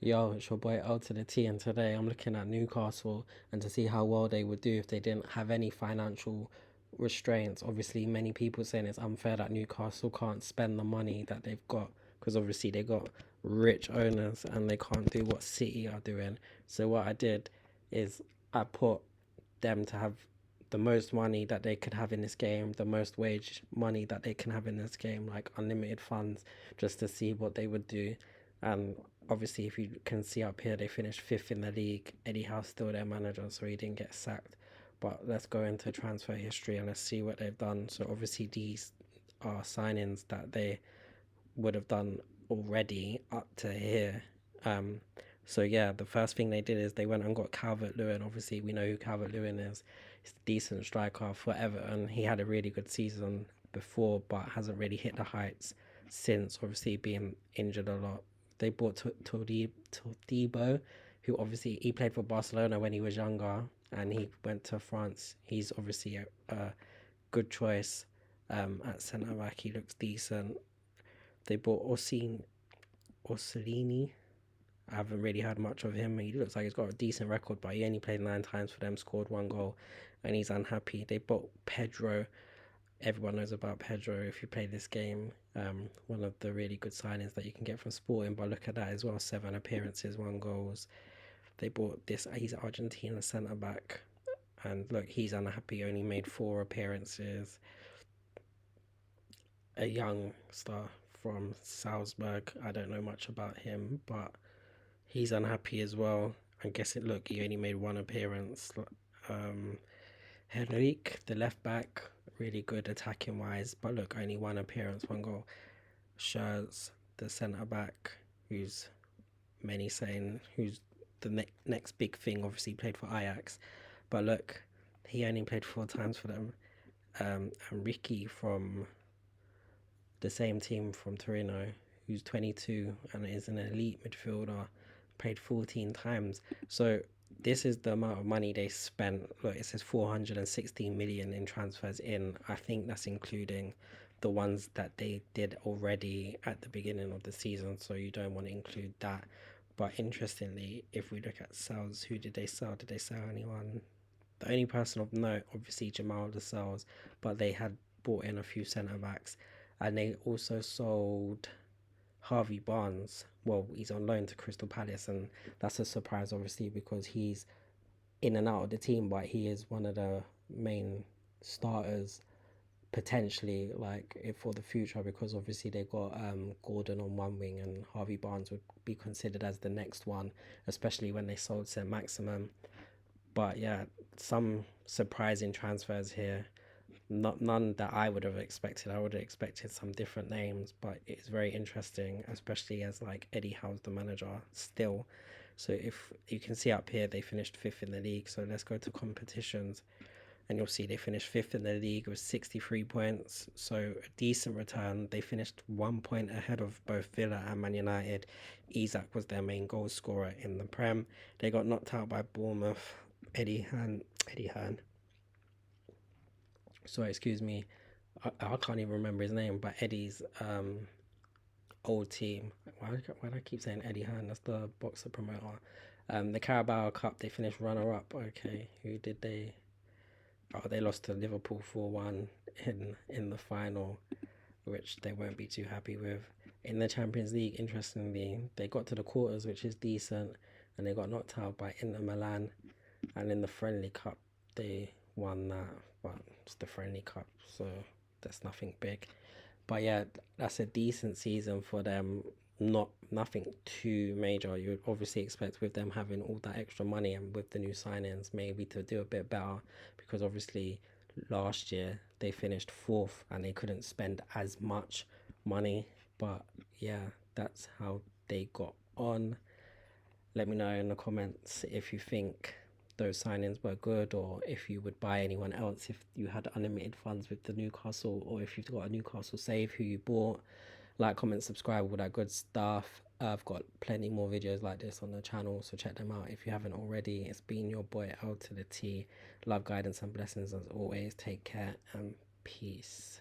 Yo, it's your boy L to the T, and today I'm looking at Newcastle and to see how well they would do if they didn't have any financial restraints. Obviously, many people saying it's unfair that Newcastle can't spend the money that they've got because obviously they got rich owners and they can't do what City are doing. So what I did is I put them to have the most money that they could have in this game, the most wage money that they can have in this game, like unlimited funds, just to see what they would do. And obviously, if you can see up here, they finished fifth in the league. Eddie Howe's still their manager, so he didn't get sacked. But let's go into transfer history and let's see what they've done. So obviously, these are signings that they would have done already up to here. Um, so yeah, the first thing they did is they went and got Calvert Lewin. Obviously, we know who Calvert Lewin is. He's a decent striker for Everton. He had a really good season before, but hasn't really hit the heights since. Obviously, being injured a lot. They bought Todibo, who obviously he played for Barcelona when he was younger, and he went to France. He's obviously a good choice at centre back. He looks decent. They bought Orsolini. I haven't really heard much of him. He looks like he's got a decent record, but he only played 9 times for them, scored 1 goal, and he's unhappy. They bought Pedro. Everyone knows about Pedro if you play this game. One of the really good signings that you can get from Sporting, but look at that as well, 7 appearances, 1 goals. They bought this, he's Argentina centre back, and look, he's unhappy, only made 4 appearances. A young star from Salzburg. I don't know much about him, but he's unhappy as well. I guess look, he only made 1 appearance. Um, Henrique, the left back, really good attacking wise, but look, only 1 appearance, 1 goal. Shirts, the centre back, who's many saying who's the next big thing. Obviously, played for Ajax, but look, he only played 4 times for them. And Ricky from the same team from Torino, who's 22 and is an elite midfielder, played 14 times. So this is the amount of money they spent. Look, it says 416 million in transfers in. I think that's including the ones that they did already at the beginning of the season, so you don't want to include that. But interestingly, if we look at sales, who did they sell? Did they sell anyone? The only person of note, obviously Jamal Lascelles, but they had bought in a few centre backs, and they also sold Harvey Barnes. Well, he's on loan to Crystal Palace, and that's a surprise, obviously, because he's in and out of the team, but he is one of the main starters potentially, like if for the future, because obviously they got Gordon on one wing and Harvey Barnes would be considered as the next one, especially when they sold St Maximum. But yeah, some surprising transfers here. Not none that I would have expected. I would have expected some different names, but it's very interesting, especially as like Eddie Howe's the manager still. So if you can see up here, they finished fifth in the league. So let's go to competitions, and you'll see they finished fifth in the league with 63 points. So a decent return. They finished 1 point ahead of both Villa and Man United. Isak was their main goal scorer in the Prem. They got knocked out by Bournemouth. Eddie Hearn. Sorry, excuse me. I can't even remember his name, but Eddie's old team. Why do I keep saying Eddie Hearn? That's the boxer promoter. The Carabao Cup, they finished runner up. Okay, who did they? Oh, they lost to Liverpool 4-1 in the final, which they won't be too happy with. In the Champions League, interestingly, they got to the quarters, which is decent, and they got knocked out by Inter Milan. And in the Friendly Cup, they won that, but it's the Friendly Cup, so that's nothing big. But yeah, that's a decent season for them. Not nothing too major. You would obviously expect with them having all that extra money and with the new signings, maybe to do a bit better, because obviously last year they finished fourth and they couldn't spend as much money. But yeah, that's how they got on. Let me know in the comments if you think those signings were good, or if you would buy anyone else if you had unlimited funds with the Newcastle, or if you've got a Newcastle save who you bought. Like, comment, subscribe, all that good stuff. I've got plenty more videos like this on the channel, so check them out if you haven't already. It's been your boy L to the T. Love, guidance, and blessings as always. Take care and peace.